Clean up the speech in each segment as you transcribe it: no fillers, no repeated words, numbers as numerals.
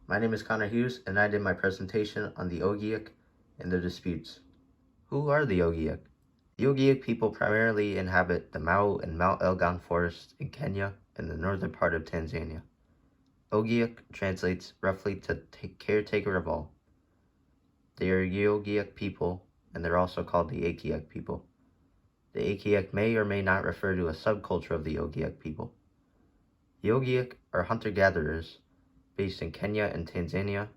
My name is Connor Hughes, and I did my presentation on the Ogiek and their disputes. Who are the Ogiek? The Ogiek people primarily inhabit the Mau and Mount Elgon forests in Kenya and the northern part of Tanzania. Ogiek translates roughly to caretaker of all. They are the Ogiek people, and they're also called the Akiek people. The Akiek may or may not refer to a subculture of the Ogiek people. The Ogiek are hunter-gatherers based in Kenya and Tanzania.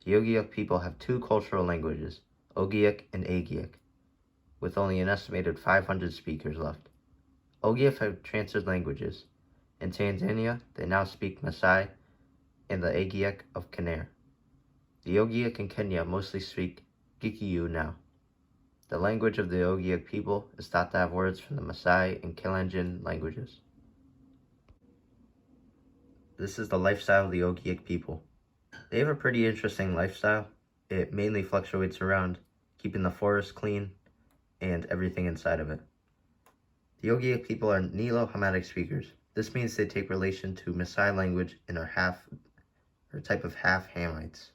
The Ogiek people have two cultural languages, Ogiek and Agiek, with only an estimated 500 speakers left. Ogiek have transferred languages. In Tanzania, they now speak Maasai and the Agiek of Kenya. The Ogiek in Kenya mostly speak Gikuyu now. The language of the Ogiek people is thought to have words from the Maasai and Kalenjin languages. This is the lifestyle of the Ogiek people. They have a pretty interesting lifestyle. It mainly fluctuates around keeping the forest clean and everything inside of it. The Ogiek people are Nilo-Hamitic speakers. This means they take relation to Maasai language and are a type of half-Hamites.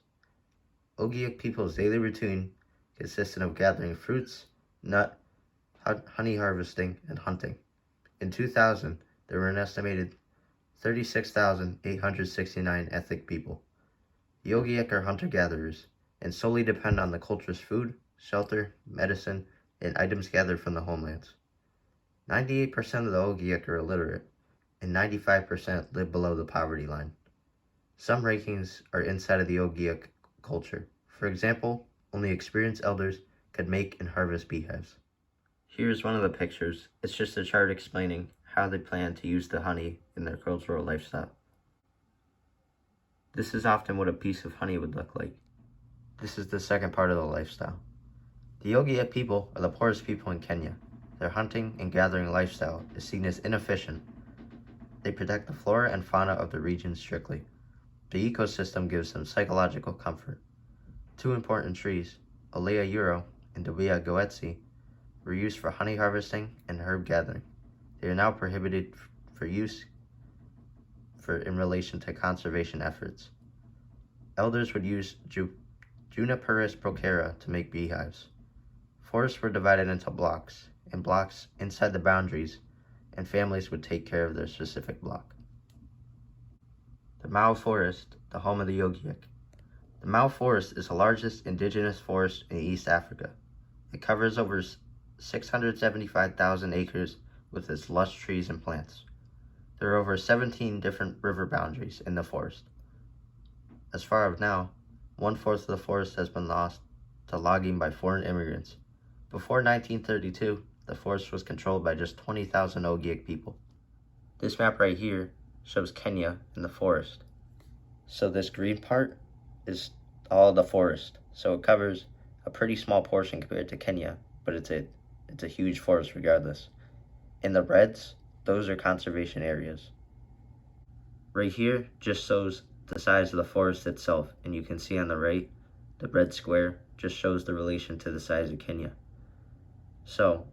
Ogiek people's daily routine consisted of gathering fruits, honey harvesting, and hunting. In 2000, there were an estimated 36,869 ethnic people. The Ogiek are hunter-gatherers and solely depend on the culture's food, shelter, medicine, and items gathered from the homelands. 98% of the Ogiek are illiterate, and 95% live below the poverty line. Some rankings are inside of the Ogiek culture. For example, only experienced elders could make and harvest beehives. Here's one of the pictures. It's just a chart explaining how they plan to use the honey in their cultural lifestyle. This is often what a piece of honey would look like. This is the second part of the lifestyle. The Ogiek people are the poorest people in Kenya. Their hunting and gathering lifestyle is seen as inefficient. They protect the flora and fauna of the region strictly. The ecosystem gives them psychological comfort. Two important trees, Olea euro and Dovia goetzi, were used for honey harvesting and herb gathering. They are now prohibited for use in relation to conservation efforts. Elders would use Juniperus procera to make beehives. Forests were divided into blocks, and blocks inside the boundaries, and families would take care of their specific block. The Mau Forest, the home of the Ogiek. The Mau Forest is the largest indigenous forest in East Africa. It covers over 675,000 acres with its lush trees and plants. There are over 17 different river boundaries in the forest. As far as now, 1/4 of the forest has been lost to logging by foreign immigrants. Before 1932, the forest was controlled by just 20,000 Ogiek people. This map right here shows Kenya in the forest. So this green part is all the forest. So it covers a pretty small portion compared to Kenya, but it's a huge forest regardless. In the reds, those are conservation areas. Right here just shows the size of the forest itself, and you can see on the right, the red square just shows the relation to the size of Kenya. So,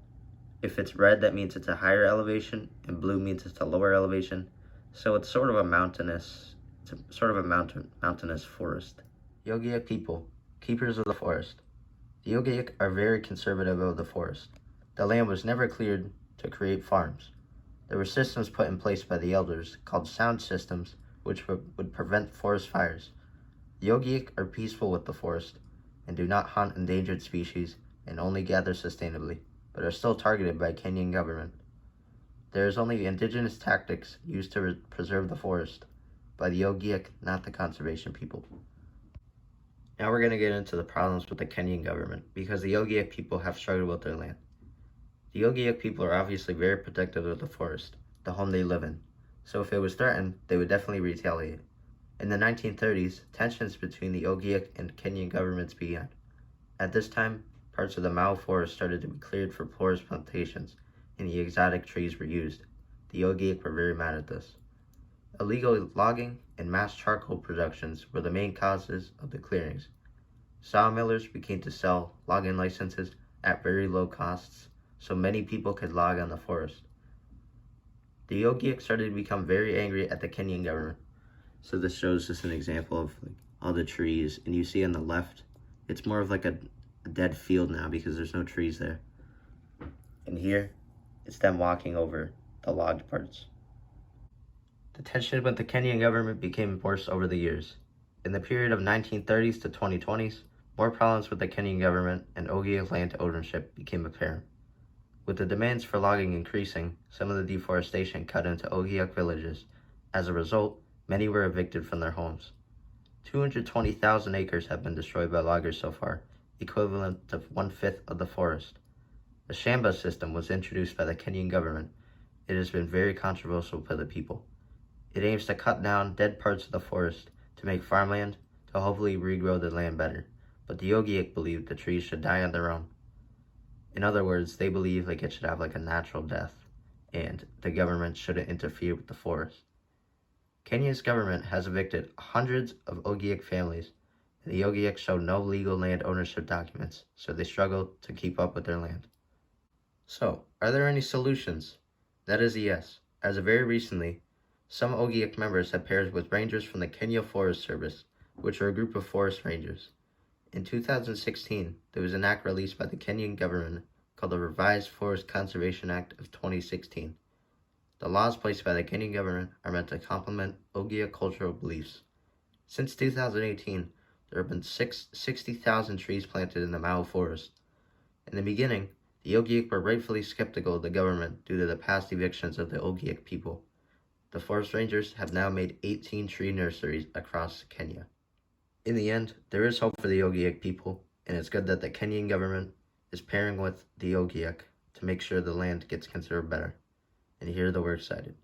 if it's red, that means it's a higher elevation, and blue means it's a lower elevation. So it's sort of a mountainous forest. The Ogiek people, keepers of the forest. The Ogiek are very conservative of the forest. The land was never cleared to create farms. There were systems put in place by the elders called sound systems, which would prevent forest fires. The Ogiek are peaceful with the forest and do not hunt endangered species and only gather sustainably, but are still targeted by Kenyan government. There is only indigenous tactics used to preserve the forest by the Ogiek, not the conservation people. Now we're going to get into the problems with the Kenyan government, because the Ogiek people have struggled with their land. The Ogiek people are obviously very protective of the forest, the home they live in, so if it was threatened, they would definitely retaliate. In the 1930s, tensions between the Ogiek and Kenyan governments began. At this time, parts of the Mau forest started to be cleared for forest plantations, and the exotic trees were used. The Ogiek were very mad at this. Illegal logging and mass charcoal productions were the main causes of the clearings. Sawmillers began to sell logging licenses at very low costs, so many people could log on the forest. The Ogiek started to become very angry at the Kenyan government. So this shows just an example of like all the trees, and you see on the left, it's more of like a dead field now because there's no trees there. And here, it's them walking over the logged parts. The tension with the Kenyan government became worse over the years. In the period of 1930s to 2020s, more problems with the Kenyan government and Ogiek land ownership became apparent. With the demands for logging increasing, some of the deforestation cut into Ogiek villages. As a result, many were evicted from their homes. 220,000 acres have been destroyed by loggers so far, equivalent to 1/5 of the forest. The Shamba system was introduced by the Kenyan government. It has been very controversial for the people. It aims to cut down dead parts of the forest to make farmland to hopefully regrow the land better, but the Ogiek believe the trees should die on their own. In other words, they believe like it should have like a natural death, and the government shouldn't interfere with the forest. Kenya's government has evicted hundreds of Ogiek families, and the Ogiek show no legal land ownership documents, so they struggle to keep up with their land. So, are there any solutions? That is a yes. As of very recently, some Ogiek members have paired with rangers from the Kenya Forest Service, which are a group of forest rangers. In 2016, there was an act released by the Kenyan government called the Revised Forest Conservation Act of 2016. The laws placed by the Kenyan government are meant to complement Ogiek cultural beliefs. Since 2018, there have been 60,000 trees planted in the Mau Forest. In the beginning, the Ogiek were rightfully skeptical of the government due to the past evictions of the Ogiek people. The forest rangers have now made 18 tree nurseries across Kenya. In the end, there is hope for the Ogiek people, and it's good that the Kenyan government is pairing with the Ogiek to make sure the land gets conserved better. And here we're excited.